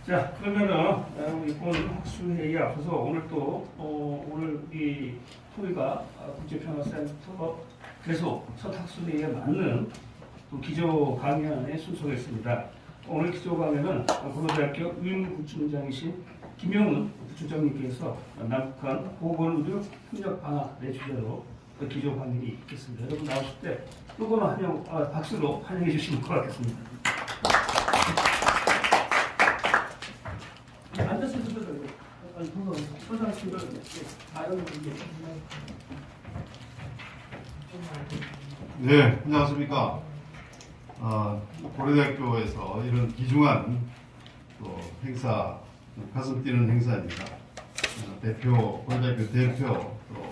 자, 그러면은 우리 오늘 학술회의 앞서서 오늘 또 오늘 우리 토이가 국제평화센터 계속 첫 학술회의에 맞는 또 기조 강연의 순서가 있습니다. 오늘 기조 강연은 고려대학교 유인구청장이신 김영훈 부총장님께서 남북한 보건의료 협력 방안의 주제로 그 기조 강연이 있겠습니다. 여러분 나오실 때 뜨거운 박수로 환영해 주시면 고맙겠습니다. 앉아서 해주셔도 소장실을 네, 안녕하십니까. 고려대학교에서 이런 귀중한 또 행사, 가슴 뛰는 행사입니다. 고려대학교 대표 또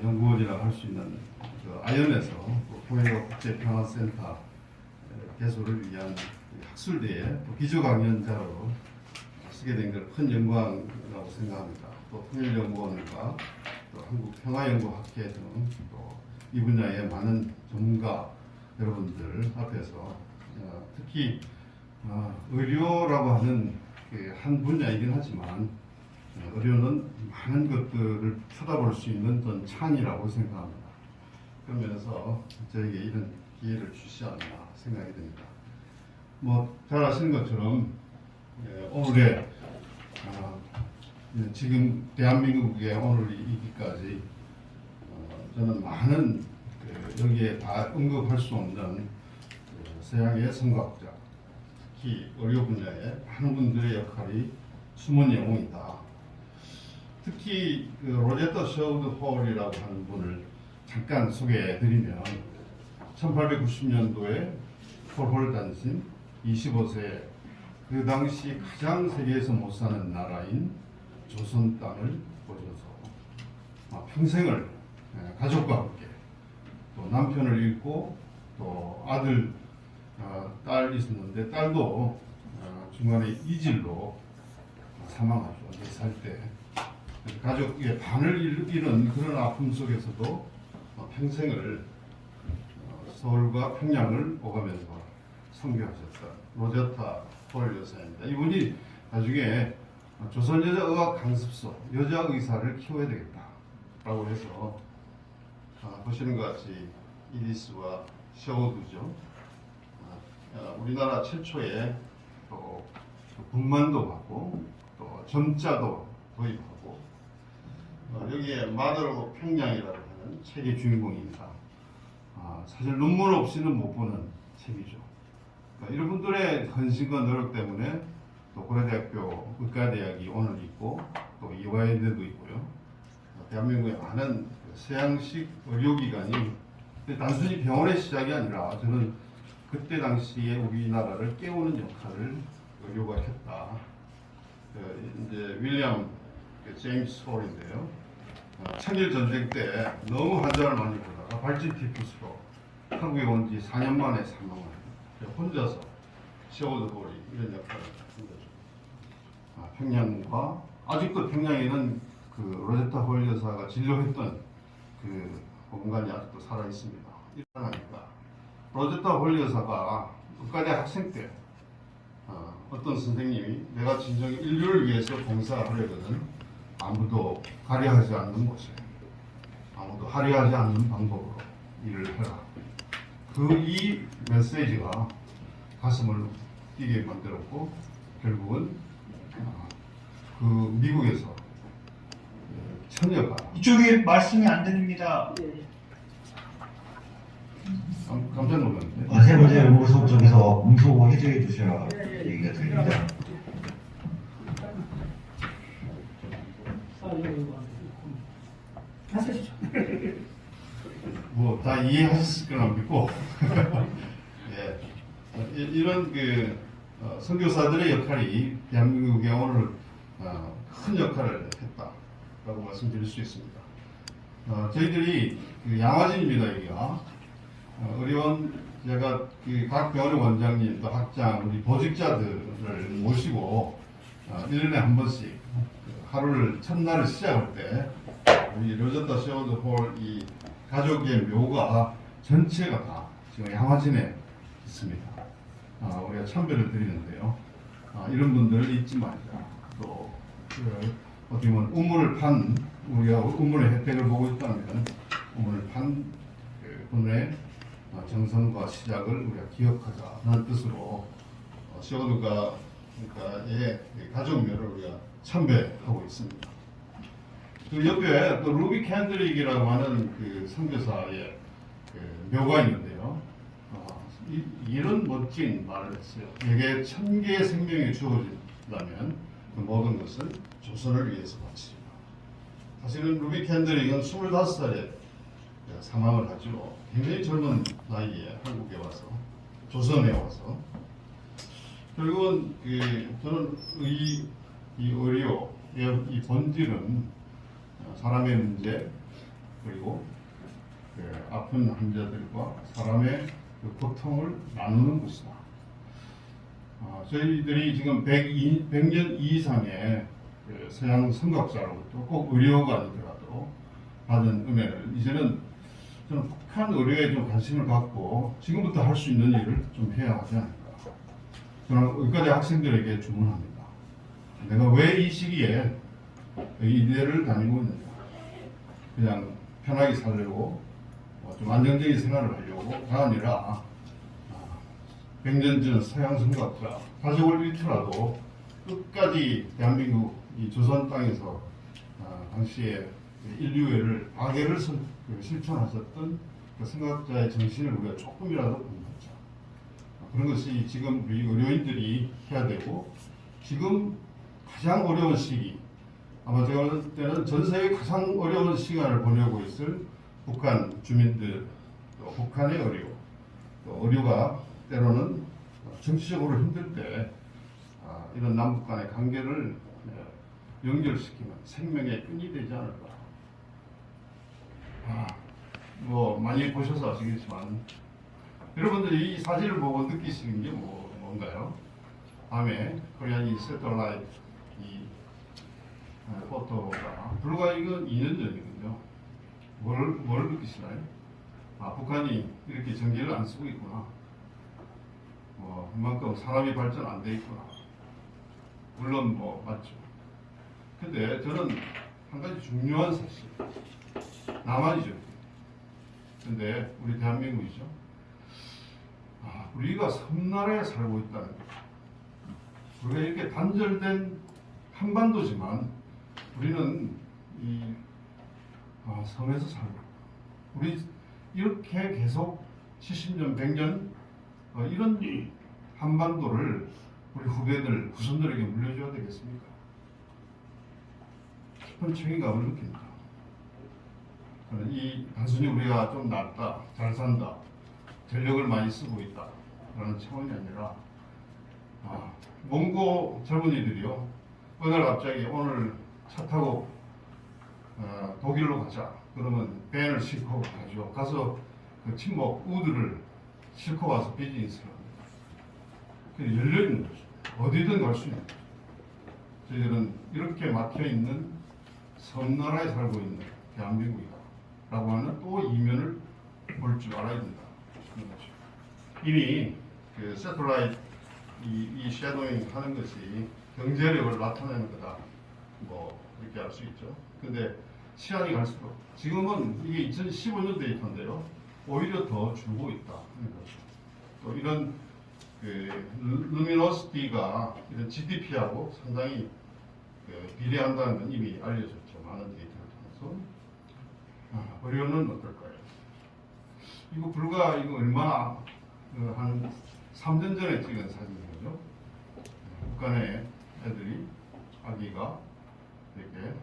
연구원이라고 할 수 있는 그 아연에서 고려 국제평화센터 개소를 위한 학술대회 또 기조강연자로 쓰게 된 걸 큰 영광이라고 생각합니다. 또 통일연구원과 또 한국평화연구학회 등 또 이 분야의 많은 전문가 여러분들 앞에서 특히 의료라고 하는 한 분야이긴 하지만 의료는 많은 것들을 쳐다볼 수 있는 전 창이라고 생각합니다. 그런 면에서 저에게 이런 기회를 주시지 않나 생각이 됩니다. 잘 아시는 것처럼 오늘의 지금 대한민국의 오늘 이기까지 저는 많은 여기에 다 언급할 수 없는 서양의 선과학자, 특히 의료 분야의 많은 분들의 역할이 숨은 영웅이다. 특히 로제타 셔우드 홀이라고 하는 분을 잠깐 소개해드리면 1890년도에 폴 단신 25세 그 당시 가장 세계에서 못 사는 나라인 조선 땅을 보셔서 평생을 가족과 함께 또 남편을 잃고 또 아들, 딸 있었는데 딸도 중간에 이질로 사망하죠. 4살 때 가족의 반을 잃은 그런 아픔 속에서도 평생을 서울과 평양을 오가면서 선교하셨다. 로제타 홀 여사입니다. 이분이 나중에 조선여자의학 강습소 여자의사를 키워야 되겠다라고 해서 보시는 것 같이 이리스와 셔우드죠. 우리나라 최초의 또 분만도 받고 또 점자도 도입하고 여기에 마더로 평양이라고 하는 책의 주인공입니다. 사실 논문 없이는 못 보는 책이죠. 이런 분들의 헌신과 노력 때문에 또 고려대학교 의과대학이 오늘 있고 또 이화여대도 있고요. 대한민국의 많은 서양식 의료기관이 단순히 병원의 시작이 아니라 저는 그때 당시에 우리나라를 깨우는 역할을 의료가 했다. 이제 윌리엄 제임스 홀인데요. 청일 전쟁 때 너무 환자를 많이 보다가 발진 티푸스로 한국에 온 지 4년 만에 사망을 혼자서 셔우드 홀이 이런 역할을 한 거죠. 평양과 아직도 평양에는 그 로제타 홀 여사가 진료했던 그 공간이 아직도 살아 있습니다. 일어나니까 로제타 홀 여사가 의과대 학생 때 어떤 선생님이 내가 진정 인류를 위해서 봉사하려거든 아무도 가려하지 않는 곳에 아무도 하려하지 않는 방법으로 일을 해라. 이 메시지가 가슴을 뛰게 만들었고 결국은 그 미국에서 처녀가 이쪽에 말씀이 안 들립니다. 깜짝 놀랐는데. 세 번째 음소 쪽에서 음소 해제해 주셔야 얘기가 들립니다. 다 이해하셨을 거라 믿고 이런 선교사들의 역할이 대한민국에 오늘 큰 역할을 했다라고 말씀드릴 수 있습니다. 저희들이 양화진입니다. 여기가 의료원 제가 각 병원의 원장님 또 학장 우리 보직자들을 모시고 1년에 한 번씩 하루를 첫날을 시작할 때 우리 로제타 셔우드 홀 이 가족의 묘가 전체가 다 지금 양화진에 있습니다. 우리가 참배를 드리는데요. 이런 분들 잊지 말자. 또 어떻게 보면 우리가 우물의 혜택을 보고 있다면 우물을 판 분의 정성과 시작을 우리가 기억하자는 뜻으로 시어드가 그러니까의 가족묘를 우리가 참배하고 있습니다. 그 옆에 또 루비 캔드릭이라고 하는 그 선교사의 그 묘가 있는데요. 이런 멋진 말을 했어요. 내게 1000개의 생명이 주어진다면 그 모든 것은 조선을 위해서 바치리라. 사실은 루비 캔드릭은 25살에 사망을 하죠. 굉장히 젊은 나이에 한국에 와서 조선에 와서 결국은 저는 이 의료 이 본질은 사람의 문제 그리고 아픈 환자들과 사람의 그 고통을 나누는 것이다. 저희들이 지금 100년 이상의 서양 선각자로부터 꼭 의료가 아니더라도 받은 은혜를 이제는 저는 북한 의료에 좀 관심을 갖고 지금부터 할 수 있는 일을 좀 해야 하지 않을까. 저는 의과대 학생들에게 주문합니다. 내가 왜 이 시기에 의대를 다니고 있느냐. 그냥 편하게 살려고 좀 안정적인 생활을 하려고가 아니라 100년 전 서양 선각자 가족을 잃더라도 끝까지 대한민국 이 조선 땅에서 당시에 인류애를 박애를 실천하셨던 그 선각자의 정신을 우리가 조금이라도 본받자. 그런 것이 지금 우리 의료인들이 해야 되고 지금 가장 어려운 시기 아마 제가 볼 때는 전 세계 가장 어려운 시간을 보내고 있을 북한 주민들 또 북한의 의료 또 의료가 때로는 정치적으로 힘들 때 이런 남북 간의 관계를 연결시키면 생명의 끈이 되지 않을까. 뭐 많이 보셔서 아시겠지만 여러분들이 이 사진을 보고 느끼시는 게 뭔가요? 다음에 코리안 이 세터라이트 이 포토가 불과 이건 2년 전이거든요. 뭘 느끼시나요? 북한이 이렇게 전기를 안 쓰고 있구나. 그만큼 사람이 발전 안 돼 있구나. 물론 맞죠. 근데 저는 한 가지 중요한 사실, 남한이죠. 근데 우리 대한민국이죠. 우리가 섬나라에 살고 있다는 것. 우리가 이렇게 단절된 한반도지만 우리는 이 섬에서 살고 우리 이렇게 계속 70년, 100년 이런 한반도를 우리 후배들, 후손들에게 물려줘야 되겠습니까? 깊은 책임감을 느낍니다. 이 단순히 우리가 좀 낫다, 잘 산다, 전력을 많이 쓰고 있다 라는 차원이 아니라 몽고 젊은이들이요 오늘 갑자기 오늘 차 타고 독일로 가자 그러면 밴을 싣고 가죠. 가서 그 친목 우드를 싣고 와서 비즈니스를 합니다. 열려있는 거죠. 어디든 갈 수 있는 거죠. 저희들은 이렇게 막혀있는 섬나라에 살고 있는 대한민국이다 라고 하는 또 이면을 볼 줄 알아야 된다. 이미 그 세틀라이트 이 섀도잉 하는 것이 경제력을 나타내는 거다. 이렇게 알 수 있죠. 근데 시간이 갈수록 지금은 이게 2015년 데이터인데요. 오히려 더 줄고 있다. 또 이런 그 루미노시티가 이런 GDP하고 상당히 비례한다는 건 이미 알려졌죠. 많은 데이터를 통해서. 의료는 어떨까요? 이거 얼마나 한 3년 전에 찍은 사진이죠. 북한의 애들이 아기가 이렇게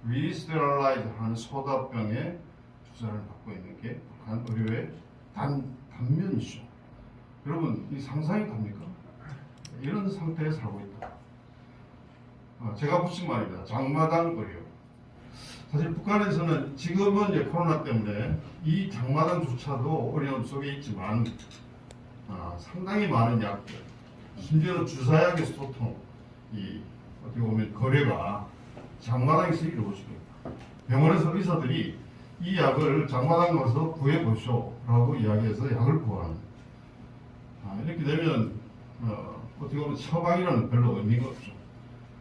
리스테럴라이즈 하는 소다병에 주사를 받고 있는 게 북한 의료의 단면이죠. 여러분 이 상상이 갑니까? 이런 상태에 살고 있다. 제가 붙인 말입니다. 장마당 의료. 사실 북한에서는 지금은 이제 코로나 때문에 이 장마당조차도 어려움 속에 있지만 상당히 많은 약들, 심지어는 주사약의 소통, 어떻게 보면 거래가 장마당에서 이루어지고 있다. 병원에서 의사들이 이 약을 장마당 가서 구해보쇼 라고 이야기해서 약을 구하는 이렇게 되면 어떻게 보면 처방이라는 별로 의미가 없죠.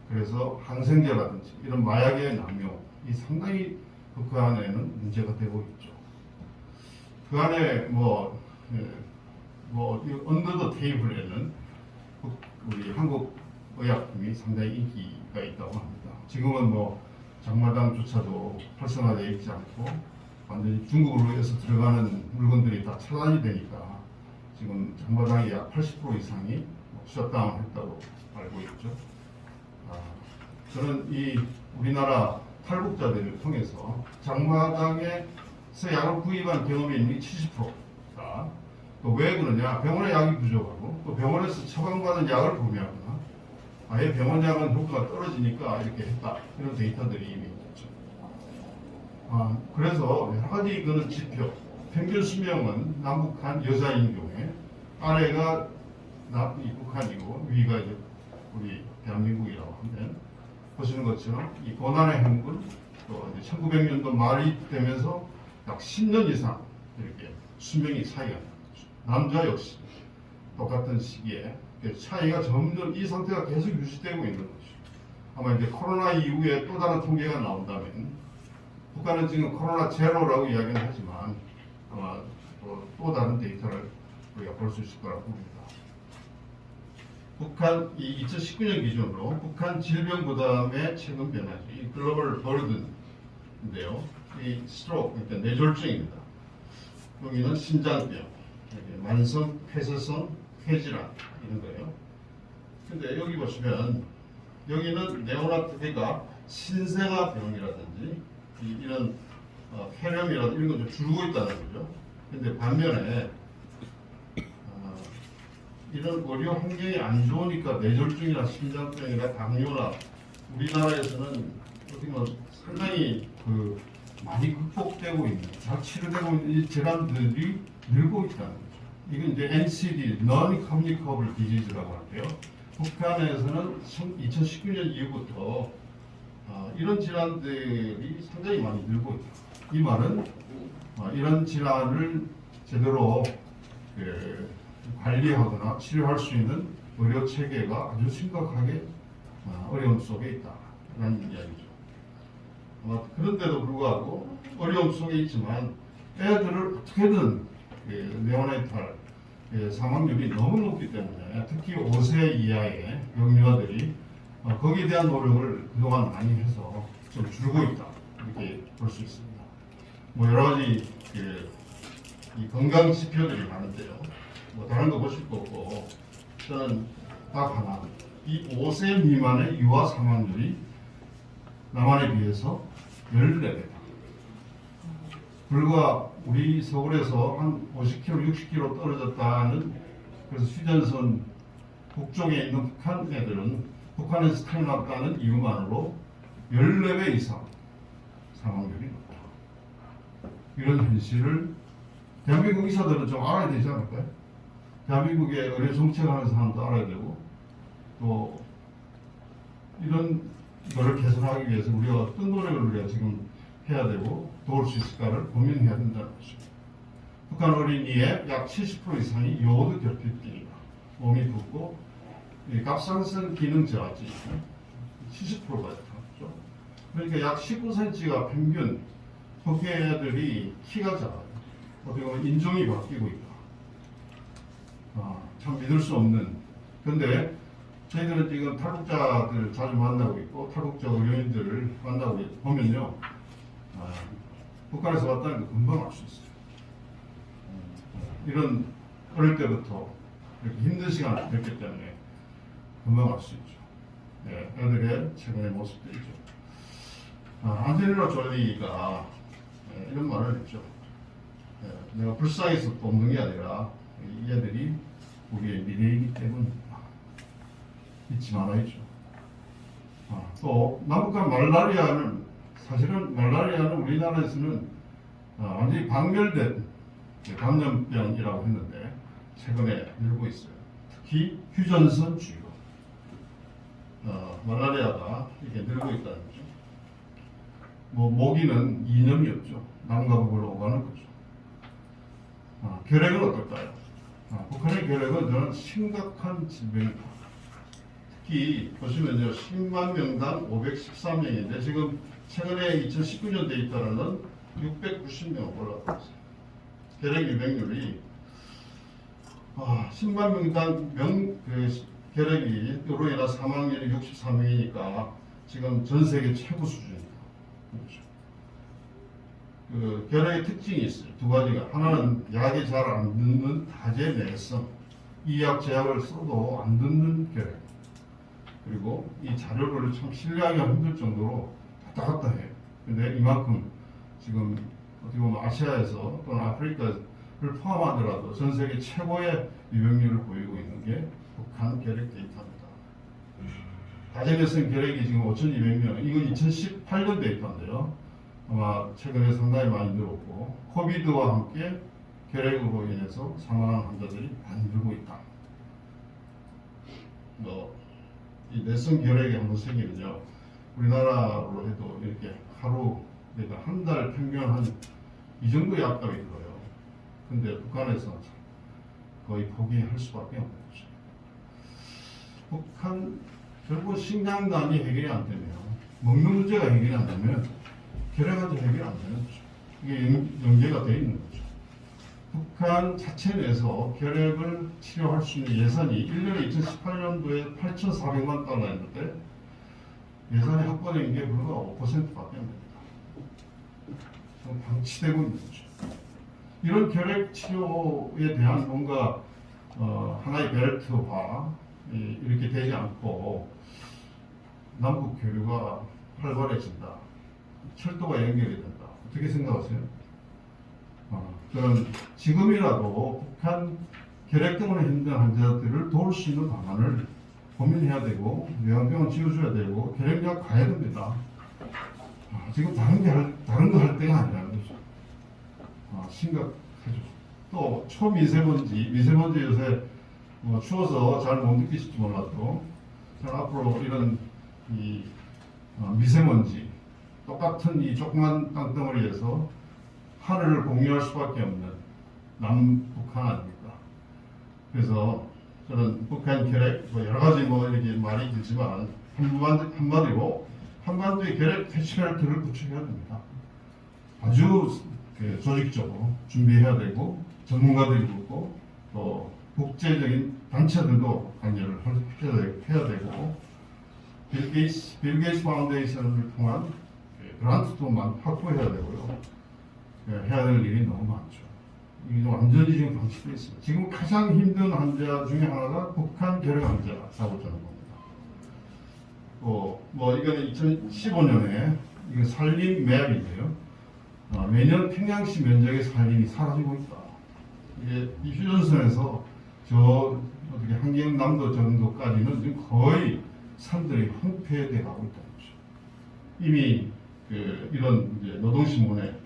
그래서 항생제라든지 이런 마약의 남용이 상당히 북한에는 문제가 되고 있죠. 그 안에 언더 더 테이블에는 우리 한국 의약품이 상당히 인기가 있다고 합니다. 지금은 장마당조차도 활성화되어 있지 않고 완전히 중국으로 해서 들어가는 물건들이 다 차단이 되니까 지금 장마당의 약 80% 이상이 셧다운했다고 알고 있죠. 저는 이 우리나라 탈북자들을 통해서 장마당에서 약을 구입한 경험이 있는 게 70%다. 또 왜 그러냐? 병원에 약이 부족하고 또 병원에서 처방받은 약을 구매하거나 아예 병원 약은 효과가 떨어지니까 이렇게 했다. 이런 데이터들이 이미 있죠. 그래서 여러 가지 그런 지표, 평균 수명은 남북한 여자인 경우에 아래가 북한이고 위가 이제 우리 대한민국이라고 하면 보시는 것처럼 이 고난의 행군 또 이제 1900년도 말이 되면서 약 10년 이상 이렇게 수명이 차이가 나는 거죠. 남자 역시 똑같은 시기에 차이가 점점 이 상태가 계속 유지되고 있는 거죠. 아마 이제 코로나 이후에 또 다른 통계가 나온다면 북한은 지금 코로나 제로라고 이야기는 하지만 아마 또 다른 데이터를 우리가 볼 수 있을 거라고 봅니다. 북한 2019년 기준으로 북한 질병 부담의 최근 변화죠. 이 글로벌 버든인데요. 이 스트로크, 그러니까 뇌졸중입니다. 여기는 신장병, 만성 폐쇄성 폐질환 이런 거예요. 근데 여기 보시면 여기는 네오나트가 신생아병이라든지 이런 폐렴이라든지 이런 거 좀 줄고 있다는 거죠. 근데 반면에 이런 의료 환경이 안 좋으니까 뇌졸중이나 심장병이나 당뇨나 우리나라에서는 어떻게 보면 상당히 많이 극복되고 있는, 잘 치료되고 있는 이 질환들이 늘고 있다는 거죠. 이건 이제 NCD, Non-Communicable Disease라고 하는데요. 북한에서는 2019년 이후부터 이런 질환들이 상당히 많이 늘고 있다. 이 말은 이런 질환을 제대로 관리하거나 치료할 수 있는 의료 체계가 아주 심각하게 어려움 속에 있다라는 이야기죠. 그런데도 불구하고 어려움 속에 있지만 애들을 어떻게든 네오네이탈 사망률이 너무 높기 때문에 특히 5세 이하의 영유아들이 거기에 대한 노력을 그동안 많이 해서 좀 줄고 있다 이렇게 볼 수 있습니다. 여러 가지 이 건강 지표들이 많은데요. 다른 거 보실 거 없고 저는 딱 하나, 이 5세 미만의 유아 사망률이 남한에 비해서 14배다. 불과 우리 서울에서 한 50km, 60km 떨어졌다는, 그래서 휴전선 북쪽에 있는 북한 애들은 북한에서 태어났다는 이유만으로 14배 이상 사망률이 높다. 이런 현실을 대한민국 의사들은 좀 알아야 되지 않을까요? 대한민국의 의료 정책을 하는 사람도 알아야 되고, 또 이런 거를 개선하기 위해서 우리가 어떤 노력을 우리가 지금 해야 되고 도울 수 있을까를 고민해야 된다는 것입니다. 북한 어린이의 약 70% 이상이 요오드 결핍증이다. 몸이 붓고 갑상선 기능 저하증 70%가 있죠. 그러니까 약 19cm가 평균 북한 애들이 키가 작아요. 어떻게 보면 인종이 바뀌고 있다. 참 믿을 수 없는. 그런데 저희들은 지금 탈북자들 자주 만나고 있고 탈북자 의료인들을 만나고 보면요, 북한에서 왔다는 거 금방 알 수 있어요. 이런 어릴 때부터 이렇게 힘든 시간을 겪기 때문에 금방 알 수 있죠. 애들의 최근의 모습들이죠. 안젤리나 졸리가 이런 말을 했죠. 내가 불쌍해서 돕는 게 아니라 이 애들이 우리의 미래이기 때문이다. 잊지 말아야죠. 또 남북한 말라리아는, 사실은 말라리아는 우리나라에서는 완전히 박멸된 감염병이라고 했는데 최근에 늘고 있어요. 특히 휴전선 주요 말라리아가 이렇게 늘고 있다는 거죠. 모기는 이념이었죠. 남과 북으로 오가는 거죠. 결핵은 어떨까요? 북한의 결핵은 저는 심각한 질병이다. 특히 보시면요, 10만 명당 513명인데 지금 최근에 2019년 데이터로는 690명 올라가고 있어요. 결핵 유병률이 10만 명당 결핵으로 인한 사망률이 63명이니까 지금 전 세계 최고 수준입니다. 그렇죠. 그 결핵의 특징이 있어요. 두 가지가. 하나는 약이 잘 안 듣는 다제 내성. 이 약 제약을 써도 안 듣는 결핵. 그리고 이 자료를 참 신뢰하기가 힘들 정도로 왔다 갔다 해요. 근데 이만큼 지금 어떻게 보면 아시아에서 또는 아프리카를 포함하더라도 전 세계 최고의 유병률을 보이고 있는 게 북한 결핵 데이터입니다. 다제내성 결핵이 지금 5,200명, 이건 2018년 데이터인데요. 아마 최근에 상당히 많이 늘었고, 코비드와 함께 결핵으로 인해서 사망하는 환자들이 많이 늘고 있다. 이 내성 결핵의 한 세기는요, 우리나라로 해도 이렇게 하루, 그러니까 한 달 평균 한 이 정도의 약값이 들어요. 근데 북한에서는 거의 포기할 수밖에 없는 거죠. 북한, 결국 식량난이 해결이 안 되면, 먹는 문제가 해결이 안 되면, 결핵도 해결이 안 되는 거죠. 이게 연계가 되어 있는 거죠. 북한 자체 내에서 결핵을 치료할 수 있는 예산이 1년에 2018년도에 8,400만 달러였는데 예산이 확보된 게 불과 5%밖에 안 됩니다. 방치되고 있는 거죠. 이런 결핵 치료에 대한 뭔가 하나의 벨트화 이렇게 되지 않고 남북 교류가 활발해진다. 철도가 연결이 된다. 어떻게 생각하세요? 저는 지금이라도 북한 결핵 때문에 힘든 환자들을 도울 수 있는 방안을 고민해야 되고 요양병원 지어줘야 되고 결핵약 가야 됩니다. 지금 다른 거 할 때가 아니라는 거죠. 심각하죠. 또 초미세먼지, 미세먼지 요새 추워서 잘 못 느끼실지 몰라도 저는 앞으로 이런 미세먼지 똑같은 이 조그만 땅덩어리에서 하늘을 공유할 수밖에 없는 남북한 아닙니까? 그래서 저는 북한 결핵 여러 가지 이렇게 말이 들지만 한마디로 한반도의 결핵 퇴치벨트를 구축해야 됩니다. 아주 조직적으로 준비해야 되고 전문가들이 있고 또 국제적인 단체들도 관여를 해야 되고 빌 게이츠 파운데이션을 통한 그란트도 확보해야 되고요. 해야 될 일이 너무 많죠. 이게 완전히 지금 방치되어 있습니다. 지금 가장 힘든 환자 중에 하나가 북한 결핵 환자라고 저는 봅니다. 이거는 2015년에 이거 산림 매약인데요. 매년 평양시 면적의 산림이 사라지고 있다. 이게 이 휴전선에서 어떻게 한경남도 정도까지는 지금 거의 산들이 황폐돼 가고 있다는 거죠. 이미 이런 이제 노동신문에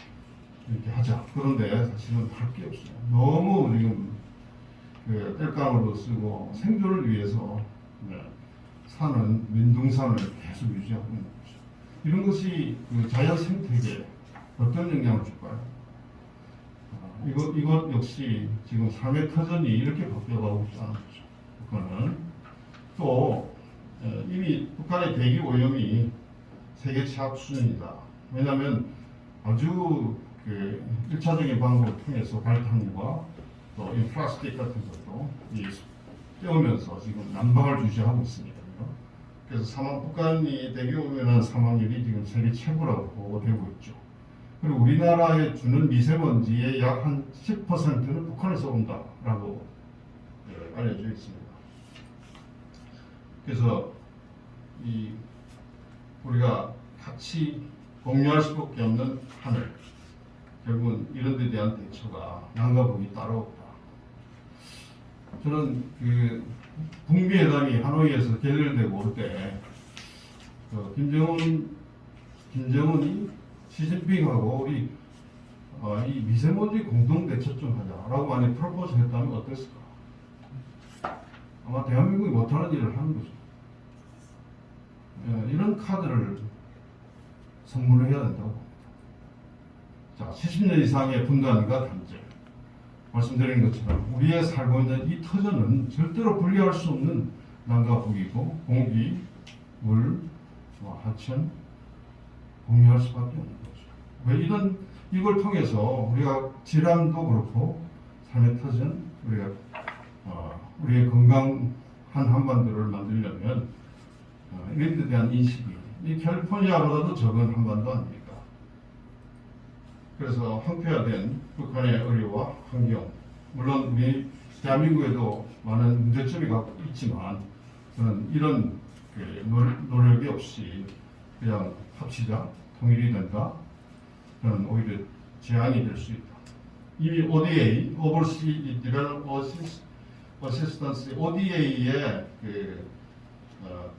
이렇게 하자. 그런데 사실은 할 게 없어요. 너무 지금 땔감으로 쓰고 생존을 위해서 사는 민둥산을 계속 유지하고 있는 거죠. 이런 것이 자연 생태계에 어떤 영향을 줄까요? 이것 역시 지금 삶의 터전이 이렇게 바뀌어가고 있다는 거죠. 북한은 또 이미 북한의 대기 오염이 세계 최악 수준이다. 왜냐하면 아주 1차적인 방법을 통해서 발탄과 또 이 플라스틱 같은 것도 떼우면서 지금 난방을 유지하고 있습니다. 그래서 북한이 대기 오염한 사망률이 지금 세계 최고라고 보고되고 있죠. 그리고 우리나라에 주는 미세먼지의 약 한 10%는 북한에서 온다라고 알려져 있습니다. 그래서 우리가 같이 공유할 수밖에 없는 하늘, 결국은 이런 데 대한 대처가 남과 북이 따라없다. 저는 북미회담이 하노이에서 결렬되고 올 때 김정은이 시진핑하고 이 미세먼지 공동 대처 좀 하자라고 만약 프로포즈 했다면 어땠을까? 아마 대한민국이 못하는 일을 하는 거죠. 이런 카드를 선물해야 된다고 봅니다. 자, 70년 이상의 분단과 단절. 말씀드린 것처럼 우리의 살고 있는 이 터전은 절대로 분리할 수 없는 남과 북이고 공기, 물, 하천 공유할 수밖에 없는 거죠. 왜 이걸 통해서 우리가 질환도 그렇고 삶의 터전 우리가 우리의 건강한 한반도를 만들려면 이런 데 대한 인식이 이 캘리포니아보다도 적은 한반도 아닙니까? 그래서 황폐화된 북한의 의료와 환경, 물론 우리 대한민국에도 많은 문제점이 있지만 저는 이런 노력이 없이 그냥 합치자, 통일이 된다. 저는 오히려 제한이 될 수 있다. 이미 ODA, Overseas Development Assistance, ODA에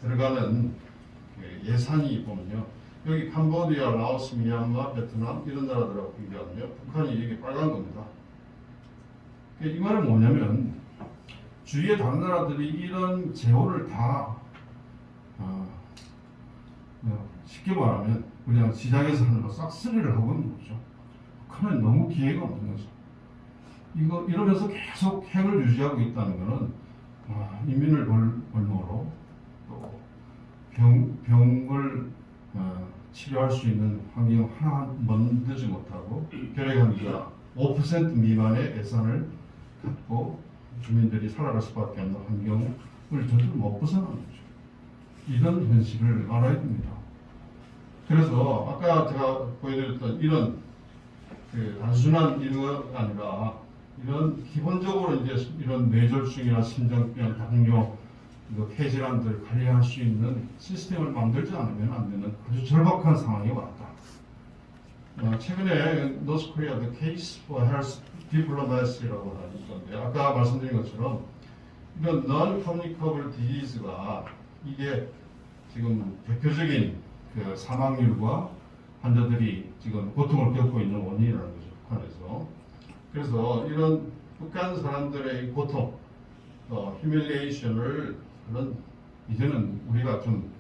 들어가는 예산이 보면요. 여기 캄보디아, 라오스, 미얀마, 베트남 이런 나라들하고 비교하면 북한이 이게 빨간 겁니다. 이 말은 뭐냐면 주위의 다른 나라들이 이런 재호를 다 쉽게 말하면 그냥 시장에서 하는 거 싹쓸이를 하고 있는 거죠. 북한은 너무 기회가 없는 거죠. 이러면서 계속 핵을 유지하고 있다는 것은 인민을 볼모로 또 병을 치료할 수 있는 환경 하나 만들지 못하고 결핵환자 5% 미만의 예산을 갖고 주민들이 살아갈 수밖에 없는 환경을 저절로 못 벗어나는 거죠. 이런 현실을 알아야 됩니다. 그래서 아까 제가 보여드렸던 이런 단순한 이유가 아니라 이런 기본적으로 이제 이런 뇌졸중이나 심장병, 당뇨, 폐질환들 관리할 수 있는 시스템을 만들지 않으면 안 되는 아주 절박한 상황이 왔다. 최근에 노스 코리아 The Case for Health Diplomacy라고 하는 건데 아까 말씀드린 것처럼 이런 Non-Communicable Disease가 이게 지금 대표적인 사망률과 환자들이 지금 고통을 겪고 있는 원인이라는 거죠. 북한에서. 그래서 이런 북한 사람들의 고통, 휴밀리에이션을 이제는 우리가 좀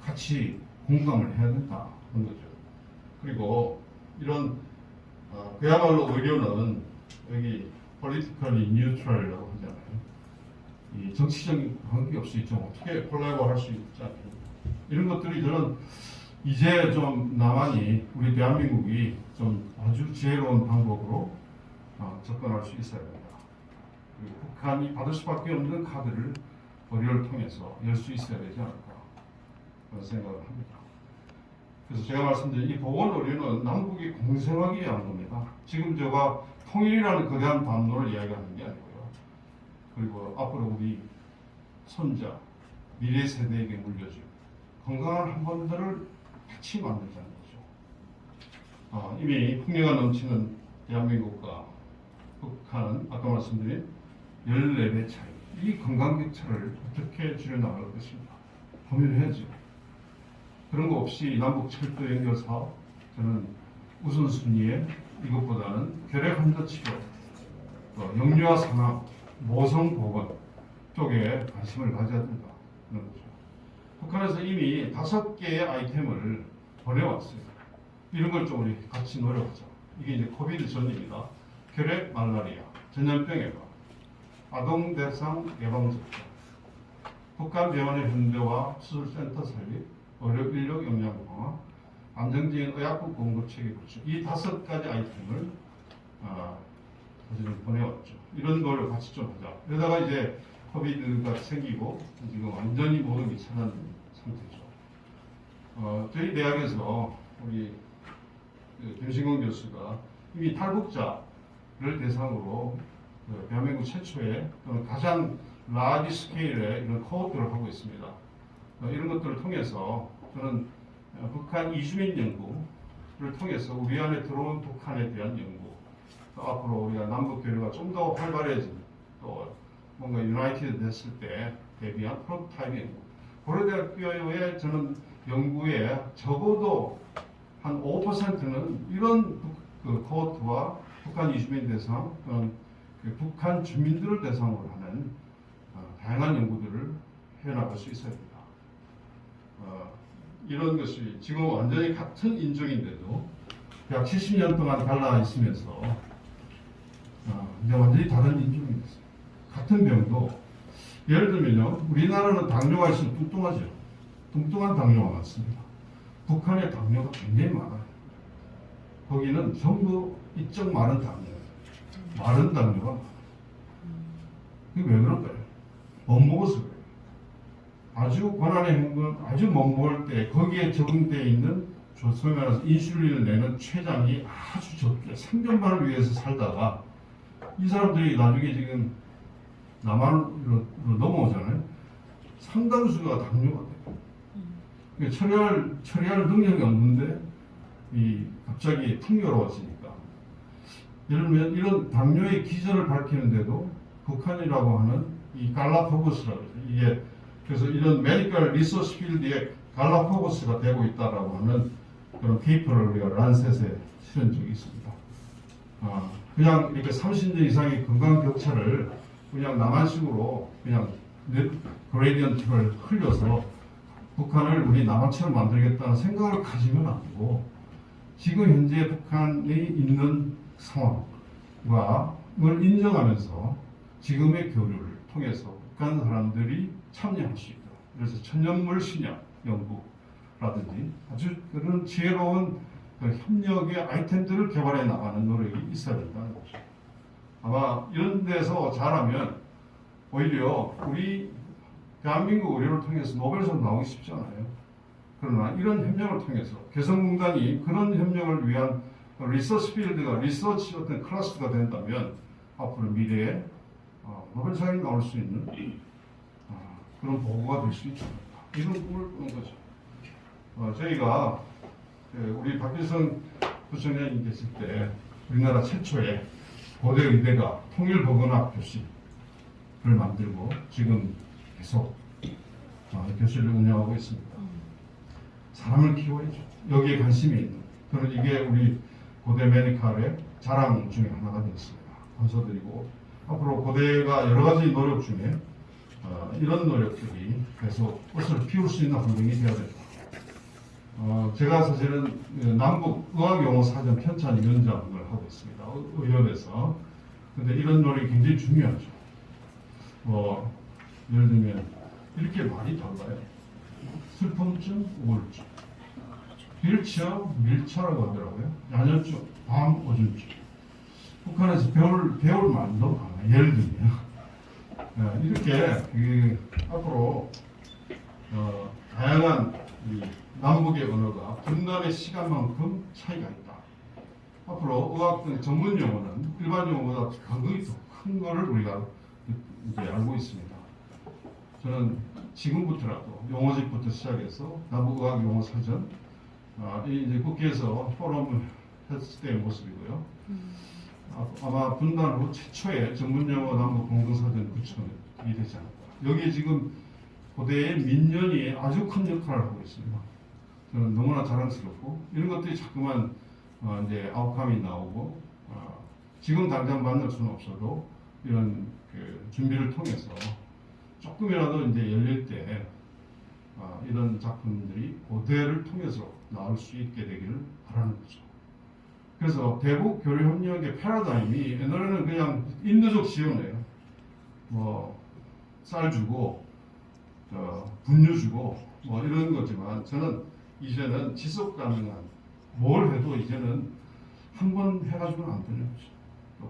같이 공감을 해야 된다 하는 거죠. 그리고 이런 그야말로 의료는 여기 politically neutral이라고 하잖아요. 이 정치적인 관계 없이 좀 어떻게 콜라보할 수 있지 않습니까? 이런 것들이 저는 이제 좀 남한이 우리 대한민국이 좀 아주 지혜로운 방법으로 접근할 수 있어야 된다. 그리고 북한이 받을 수밖에 없는 카드를 의료를 통해서 열 수 있어야 되지 않을까 그런 생각을 합니다. 그래서 제가 말씀드린 이 보건 의료는 남북이 공생하기 위한 겁니다. 지금 제가 통일이라는 거대한 담론을 이야기하는 게 아니고요. 그리고 앞으로 우리 손자, 미래 세대에게 물려줄 건강한 한반도를 같이 만들자는 거죠. 이미 풍요가 넘치는 대한민국과 북한은 아까 말씀드린 14배 차이, 이 건강 격차를 어떻게 줄여나갈 것인가 고민해야죠. 그런 거 없이 남북 철도 연결 사업, 저는 우선순위에 이것보다는 결핵 환자 치료, 영유아 산업, 모성 보건 쪽에 관심을 가져야 된다. 그런 거죠. 북한에서 이미 5개의 아이템을 보내왔어요. 이런 걸 좀 우리 같이 노력하자. 이게 이제 코비드 전입니다. 결핵, 말라리아, 전염병 예방, 아동 대상 예방 접종, 북한 병원의 현대화 수술센터 설립, 의료 인력 역량 강화, 안정적인 의약품 공급 체계 구축, 이 5가지 아이템을 사실은 보내왔죠. 이런 걸 같이 좀 하자. 그러다가 이제 코비드가 생기고 지금 완전히 모든 게 차단 상태죠. 저희 대학에서 우리 김신공 교수가 이미 탈북자를 대상으로 대한민국 최초의 가장 라지 스케일의 이런 코호트를 하고 있습니다. 이런 것들을 통해서 저는 북한 이주민 연구를 통해서 우리 안에 들어온 북한에 대한 연구, 또 앞으로 우리가 남북 교류가 좀 더 활발해진, 또 뭔가 유나이티드 됐을 때 대비한 프로토타입 연구. 고려대학교의 저는 연구에 적어도 한 5%는 이런 코호트와 북한 이주민 대상, 또는 북한 주민들을 대상으로 하는 다양한 연구들을 해나갈 수 있어야 됩니다. 이런 것이 지금 완전히 같은 인종인데도 약 70년 동안 달라 있으면서 이제 완전히 다른 인종이 됐어요. 같은 병도 예를 들면요, 우리나라는 당뇨가 있으면 뚱뚱하죠. 뚱뚱한 당뇨가 많습니다. 북한의 당뇨가 굉장히 많아요. 거기는 전부 이쪽 마른 당뇨예요. 마른 당뇨가 많아요. 그게 왜 그럴까요? 못 먹어서 그래요. 아주 고난의 행군, 아주 못 먹을 때 거기에 적응되어 있는 소위 말해서 인슐린을 내는 췌장이 아주 적게 생존만을 위해서 살다가 이 사람들이 나중에 지금 남한으로 넘어오잖아요. 상당수가 당뇨가 돼요. 처리할 능력이 없는데 갑자기 풍요로워지니까. 예를 들면 이런 당뇨의 기전을 밝히는데도 북한이라고 하는 이 갈라파고스라고 해서 이게 그래서 이런 메디컬 리서치 필드에 갈라파고스가 되고 있다라고 하는 그런 페이퍼를 우리가 란셋에 실은 적이 있습니다. 그냥 이렇게 30년 이상의 건강 격차를 그냥 남한식으로 그냥 그레디언트를 흘려서 북한을 우리 남한처럼 만들겠다는 생각을 가지면 안 되고 지금 현재 북한이 있는 상황을 인정하면서 지금의 교류를 통해서 북한 사람들이 참여할 수 있도록 그래서 천연물 신약 연구라든지 아주 그런 지혜로운 그 협력의 아이템들을 개발해 나가는 노력이 있어야 된다는 거죠. 아마 이런 데서 잘하면 오히려 우리 대한민국 의료를 통해서 노벨상 나오기 쉽지 않아요. 그러나 이런 협력을 통해서 개성공단이 그런 협력을 위한 리서치 필드가 리서치 어떤 클래스가 된다면 앞으로 미래에 노벨상이 나올 수 있는 그런 보고가 될 수 있습니다. 이런 꿈을 꾸는 거죠. 저희가 우리 박필성 부총장님 계실 때 우리나라 최초의 고대 의대가 통일보건학 교실을 만들고 지금 계속 교실을 운영하고 있습니다. 사람을 키워야죠. 여기에 관심이 있는. 그런 이게 우리 고대 메디칼의 자랑 중에 하나가 되었습니다. 감사드리고 앞으로 고대가 여러 가지 노력 중에 이런 노력들이 계속 꽃을 피울 수 있는 환경이 되어야 된다. 제가 사실은 남북 의학용어사전 편찬 위원장을 하고 있습니다. 의협에서. 근데 이런 노력이 굉장히 중요하죠. 예를 들면 이렇게 많이 달라요. 슬픔증, 우울증, 휠체어, 밀차라고 하더라고요. 야뇨증, 밤, 오줌증. 북한에서 배울 말도 많아요. 예를 들면 이렇게 앞으로 다양한 남북의 언어가 분단의 시간만큼 차이가 있다. 앞으로 의학 등 전문 용어는 일반 용어보다 간극이 더 큰 거를 우리가 이제 알고 있습니다. 저는 지금부터라도 용어집부터 시작해서 남북의학 용어 사전 이제 국회에서 포럼을 했을 때의 모습이고요. 아마 분단 후 최초의 전문용어 남북 공동사전 구축이 되지 않을까. 여기에 지금 고대의 민년이 아주 큰 역할을 하고 있습니다. 저는 너무나 자랑스럽고 이런 것들이 자꾸만 이제 아웃감이 나오고 지금 당장 만날 수는 없어도 이런 그 준비를 통해서 조금이라도 이제 열릴 때 이런 작품들이 고대를 통해서 나올 수 있게 되기를 바라는 거죠. 그래서 대북 교류 협력의 패러다임이 옛날에는 그냥 인도적 지원이에요. 쌀 주고 분유 주고 이런 거지만 저는 이제는 지속 가능한 뭘 해도 이제는 한 번 해가지고는 안 되는 거죠.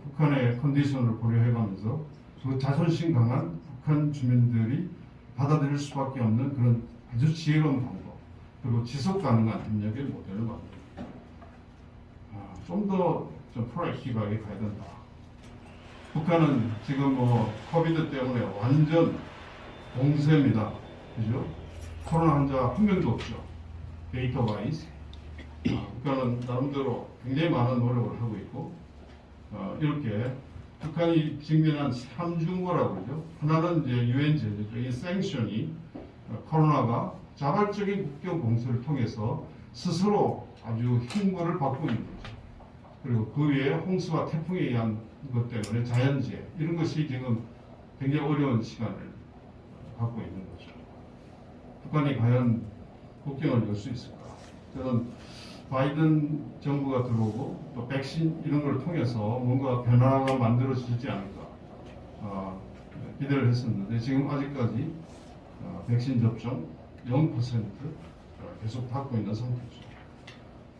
북한의 컨디션을 고려해가면서 그 자존심 강한 북한 주민들이 받아들일 수밖에 없는 그런 아주 지혜로운 방법 그리고 지속 가능한 협력의 모델을 만듭니다. 좀 더 프로액티브하게 가야 된다. 북한은 지금 코비드 때문에 완전 봉쇄입니다. 그죠? 코로나 환자 한 명도 없죠. 데이터 와이즈. 북한은 나름대로 굉장히 많은 노력을 하고 있고 이렇게 북한이 직면한 3중고라고 그러죠. 하나는 이제 유엔 제재죠. 이 생션이 코로나가 자발적인 국경 봉쇄를 통해서 스스로 아주 흉보를 받고 있는 거죠. 그리고 그 외에 홍수와 태풍에 의한 것 때문에 자연재해 이런 것이 지금 굉장히 어려운 시간을 갖고 있는 거죠. 북한이 과연 국경을 열 수 있을까? 저는 바이든 정부가 들어오고 또 백신 이런 걸 통해서 뭔가 변화가 만들어지지 않을까 기대를 했었는데 지금 아직까지 백신 접종 0% 계속 받고 있는 상태죠.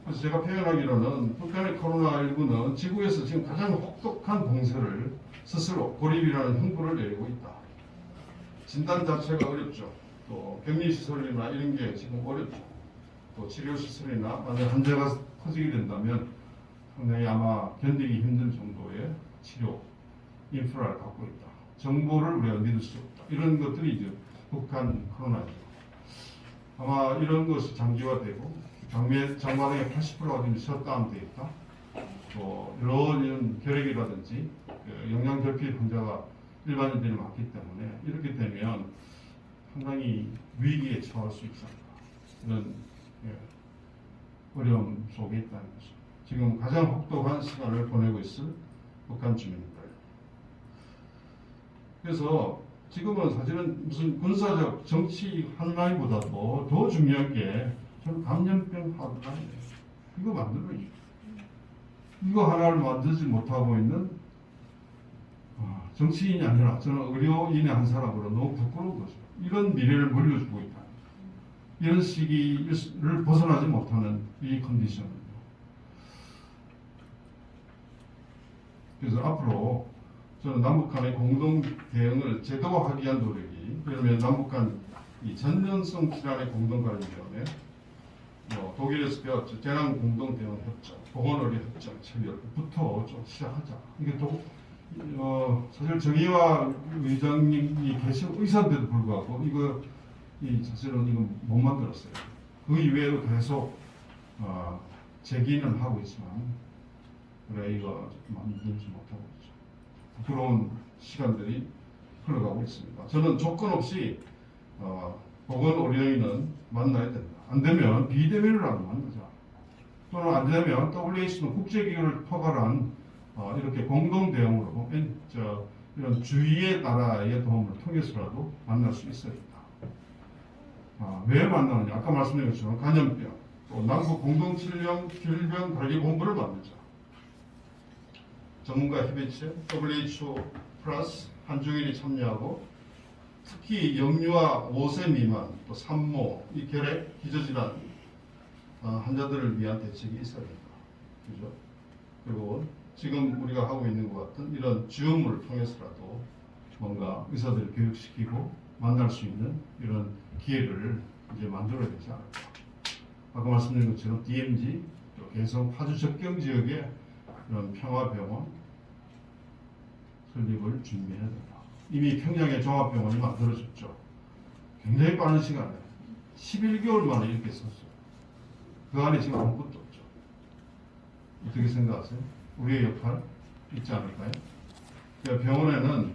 그래서 제가 표현하기로는 북한의 코로나19는 지구에서 지금 가장 혹독한 봉쇄를 스스로 고립이라는 형벌을 내리고 있다. 진단 자체가 어렵죠. 또 격리시설이나 이런 게 지금 어렵죠. 또 치료시설이나 만약 환자가 터지게 된다면 상당히 아마 견디기 힘든 정도의 치료 인프라를 갖고 있다. 정보를 우리가 믿을 수 없다. 이런 것들이 이제 북한 코로나죠. 아마 이런 것이 장기화되고 장마당의 80%가 지금 셧다운되어 있다. 또 이런 결핵이라든지 영양 결핍 환자가 일반인들이 많기 때문에 이렇게 되면 상당히 위기에 처할 수 있다. 이런 어려움 속에 있다는 거죠. 지금 가장 혹독한 시간을 보내고 있을 북한 주민들. 그래서 지금은 사실은 무슨 군사적 정치 한라인보다도 더 중요한 게 저는 감염병 하나예요. 이거 만들어요. 이거 하나를 만들지 못하고 있는 정치인이 아니라 저는 의료인의 한 사람으로 너무 부끄러운 거죠. 이런 미래를 물려주고 있다. 이런 시기를 벗어나지 못하는 이 컨디션은요. 그래서 앞으로 저는 남북 간의 공동 대응을 제도화하기 위한 노력이, 그러면 남북 간 이 전면성 질환의 공동관리위원회, 독일에서 배웠죠. 재난 공동 대응 협정, 보건의료 협정 체결부터 좀 시작하자. 이게 또 사실 정의화 의장님이 계신 의사인데도 불구하고 사실은 이거 못 만들었어요. 그 이외에도 계속 제기는 하고 있지만 그래 이거 만들지 못하고 있죠. 부끄러운 시간들이 흘러가고 있습니다. 저는 조건 없이 보건의료인은 만나야 된다. 안 되면 비대면이라도 만나자. 또는 안 되면 WHO는 국제기구를 포괄한 이렇게 공동 대응으로 이런 주위의 나라의 도움을 통해서라도 만날 수 있어야 된다. 왜 만나느냐? 아까 말씀드린 것처럼 감염병, 또 남북 공동 질병 관리 본부를 만들자. 전문가 협의체, WHO 플러스 한중일이 참여하고 특히 영유아 5세 미만, 또 산모, 이 결핵, 기저질환 환자들을 위한 대책이 있어야 된다. 그죠? 그리고 지금 우리가 하고 있는 것 같은 이런 줌을 통해서라도 뭔가 의사들을 교육시키고 만날 수 있는 이런 기회를 이제 만들어야 되지 않을까. 아까 말씀드린 것처럼 DMZ, 또 개성 파주 접경 지역에 이런 평화병원 설립을 준비해야 된다. 이미 평양에 종합병원이 만들어졌죠. 굉장히 빠른 시간에 11개월 만에 이렇게 썼어요. 그 안에 지금 아무것도 없죠. 어떻게 생각하세요? 우리의 역할 있지 않을까요? 병원에는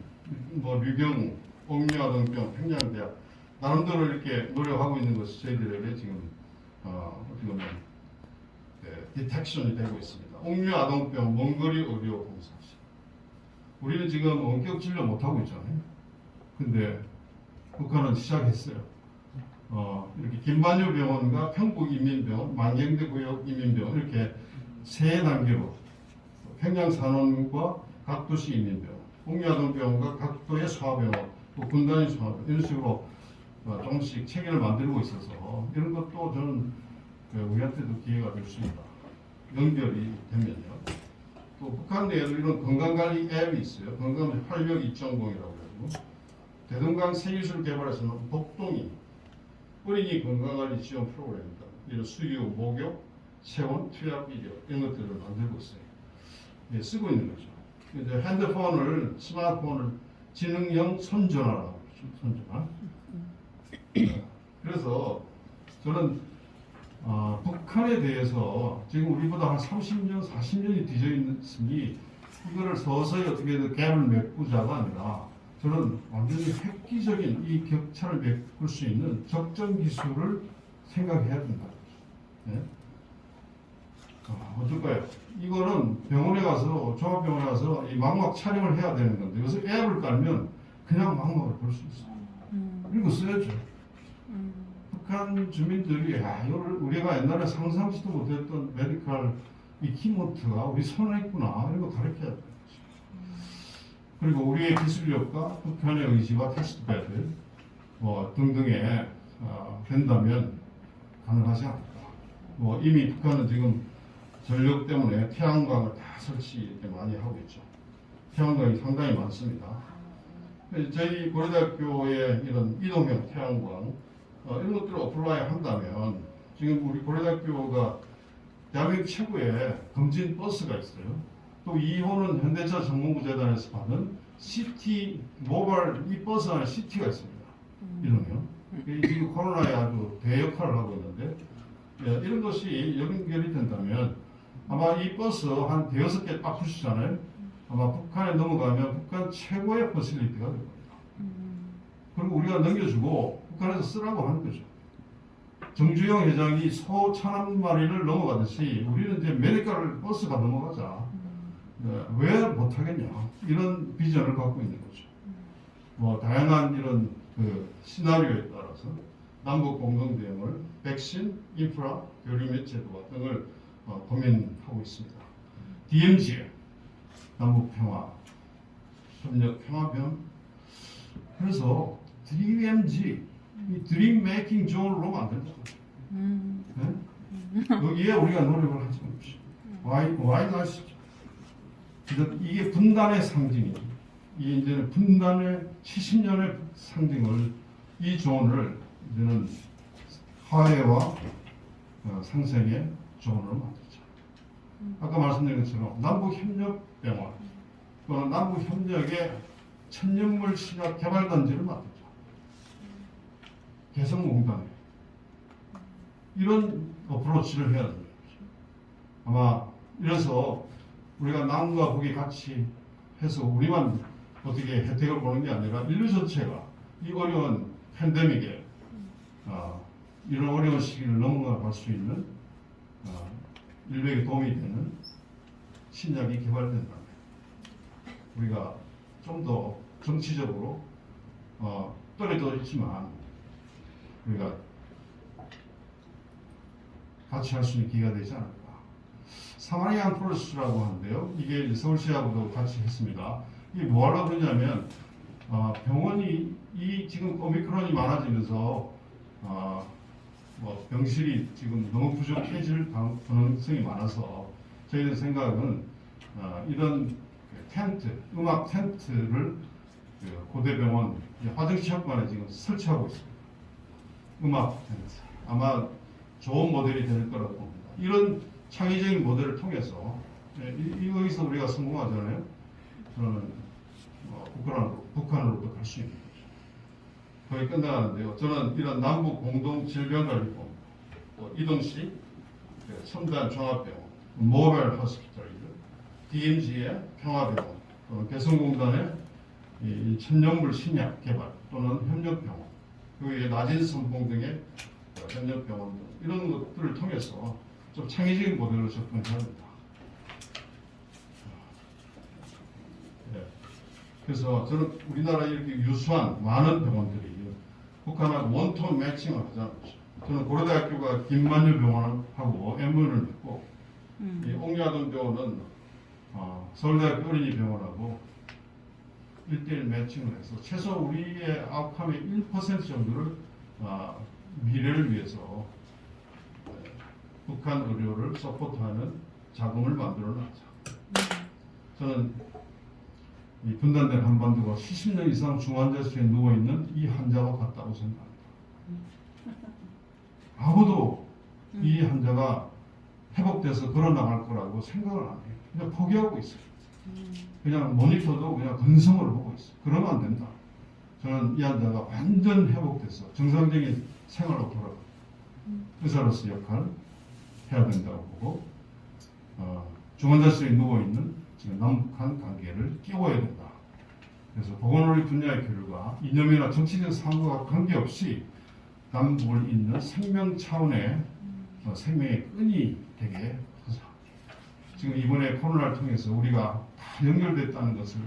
류경, 옥류아동병, 평양대학 나름대로 이렇게 노력하고 있는 것이 저희들에게 지금 어떻게 보면 디텍션이 되고 있습니다. 옥류아동병 먼거리 의료봉사실. 우리는 지금 원격 진료 못하고 있잖아요. 근데 북한은 시작했어요. 이렇게 김반유 병원과 평북인민병원, 만경대구역 인민병원 이렇게 세 단계로 평양산원과 각도시 인민병원, 옥류아동병원과 각도의 소아병원, 또 군단위 소아병원 이런 식으로 조금씩 체계를 만들고 있어서 이런 것도 저는 우리한테도 기회가 될 수 있다. 연결이 되면요. 또 북한 내에도 이런 건강관리 앱이 있어요. 건강관리 활력 2.0이라고 해가지고 대동강 세기술 개발에서는 복동이 어린이 건강관리 지원 프로그램입니다. 이런 수유, 목욕, 체온, 투약 비료 이런 것들을 만들고 있어요. 예, 쓰고 있는 거죠. 이제 핸드폰을, 스마트폰을 지능형 손전화라고 그러죠. 손전화. 그래서 저는 북한에 대해서 지금 우리보다 한 30년, 40년이 뒤져 있으니 이거를 서서히 어떻게든 갭을 메꾸자가 아니라 저는 완전히 획기적인 이 격차를 메꿀 수 있는 적정 기술을 생각해야 된다. 네? 어떨까요? 이거는 병원에 가서, 종합병원에 가서 이 망막 촬영을 해야 되는 건데 여기서 앱을 깔면 그냥 망막을 볼 수 있어요. 이거 써야죠. 북한 주민들이 이거를 우리가 옛날에 상상치도 못했던 메디컬 이 키모트가 우리 손에 있구나 이런 거 가르쳐야 돼요. 그리고 우리의 기술력과 북한의 의지와 테스트베드 등등에 된다면 가능하지 않을까. 이미 북한은 지금 전력 때문에 태양광을 다 설치 이렇게 많이 하고 있죠. 태양광이 상당히 많습니다. 저희 고려대학교의 이런 이동형 태양광 이런 것들을 어플라이 한다면 지금 우리 고려대학교가 대한민국 최고의 검진 버스가 있어요. 또 2호는 현대차 정보재단에서 받은 CT 모바일 이 버스 안에 CT가 있습니다. 이러면 지금 코로나에 아주 대역할을 하고 있는데 이런 것이 연결이 된다면 아마 이 버스 한 대여섯 개 딱 부시잖아요. 아마 북한에 넘어가면 북한 최고의 퍼실리티가 될 겁니다. 그리고 우리가 넘겨주고 북한에서 쓰라고 하는 거죠. 정주영 회장이 소 1,000마리를 넘어가듯이 우리는 이제 메디컬 버스가 넘어가자. 왜 못하겠냐. 이런 비전을 갖고 있는 거죠. 다양한 이런 시나리오에 따라서 남북 공동 대응을 백신, 인프라, 교류 및 제도화 등을 고민하고 있습니다. DMZ, 남북 평화, 협력 평화병. 그래서 DMZ, 이 드림 메이킹 존으로 만든다. 네? 여기에 우리가 노력을 하지 맙시다. Why not? 이게 분단의 상징이. 이 이제는 분단의 70년의 상징을 이 존을 이제는 화해와 상생의 존으로 만들자. 아까 말씀드린 것처럼 남북협력병원 또는 남북협력의 천연물 신약 개발단지를 만들자. 개성공단에 이런 어프로치를 해야 됩니다. 아마 이래서 우리가 남과 북이 같이 해서 우리만 어떻게 혜택을 보는 게 아니라 인류 전체가 이 어려운 팬데믹에 이런 어려운 시기를 넘어갈 수 있는 인류에게 도움이 되는 신약이 개발된다면 우리가 좀 더 정치적으로 떨어져 있지만 우리가 같이 할 수 있는 기회가 되지 않을까. 사마리안 프로젝트라고 하는데요. 이게 서울시하고도 같이 했습니다. 이게 뭐하려고 그러냐면 병원이 이 지금 오미크론이 많아지면서 병실이 지금 너무 부족해질 가능성이 많아서 저희들 생각은 이런 텐트, 음악 텐트를 고대병원 화정시학관에 지금 설치하고 있습니다. 음악 텐트. 아마 좋은 모델이 될 거라고 봅니다. 이런 창의적인 모델을 통해서 여기서 우리가 성공하잖아요. 저는 북한으로부터 갈 수 있는 거죠. 거의 끝나가는데요. 저는 이런 남북 공동 질병관리법, 이동식 첨단 종합병원, 모바일 호스피털, DMZ의 평화병원, 또는 개성공단의 이 천연물 신약 개발 또는 협력병원, 그리고 낮은 선봉 등의 협력병원 등 이런 것들을 통해서 좀 창의적인 모델로 접근해야 합니다. 그래서 저는 우리나라 이렇게 유수한 많은 병원들이 북한하고 원톤 매칭을 하잖아요. 저는 고려대학교가 김만유 병원하고 MOU를 맺고 이 옥야동 병원은 서울대학교 어린이병원하고 1:1 매칭을 해서 최소 우리의 아웃컴의 1% 정도를 미래를 위해서 북한 의료를 서포트하는 자금을 만들어 놨죠. 저는 이 분단된 한반도가 70년 이상 중환자실에 누워있는 이 환자와 같다고 생각합니다. 아무도 이 환자가 회복돼서 걸어나갈 거라고 생각을 안 해요. 그냥 포기하고 있어요. 그냥 모니터도 그냥 근성으로 보고 있어요. 그러면 안 된다. 저는 이 환자가 완전 회복돼서 정상적인 생활로 돌아가고 의사로서 역할을 해야 된다고 보고 중환자실에 누워있는 지금 남북한 관계를 끼워야 된다. 그래서 보건의료 분야의 교류가 이념이나 정치적 상황과 관계없이 남북을 잇는 생명 차원의 생명의 끈이 되게 하자. 지금 이번에 코로나를 통해서 우리가 다 연결됐다는 것을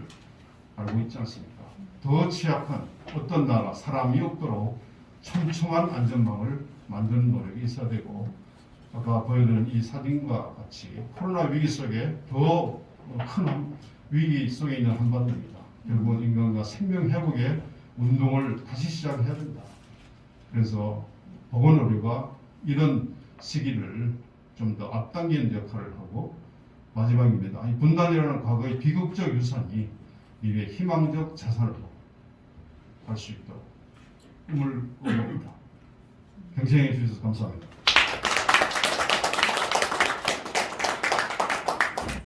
알고 있지 않습니까? 더 취약한 어떤 나라, 사람이 없도록 촘촘한 안전망을 만드는 노력이 있어야 되고 아까 보여드린 이 사진과 같이 코로나 위기 속에 더 큰 위기 속에 있는 한반도입니다. 결국은 인간과 생명 회복의 운동을 다시 시작해야 된다. 그래서 보건의료가 이런 시기를 좀 더 앞당기는 역할을 하고, 마지막입니다. 이 분단이라는 과거의 비극적 유산이 이후에 희망적 자산으로 갈 수 있도록 꿈을 꾸봅니다. 경청해 주셔서 감사합니다.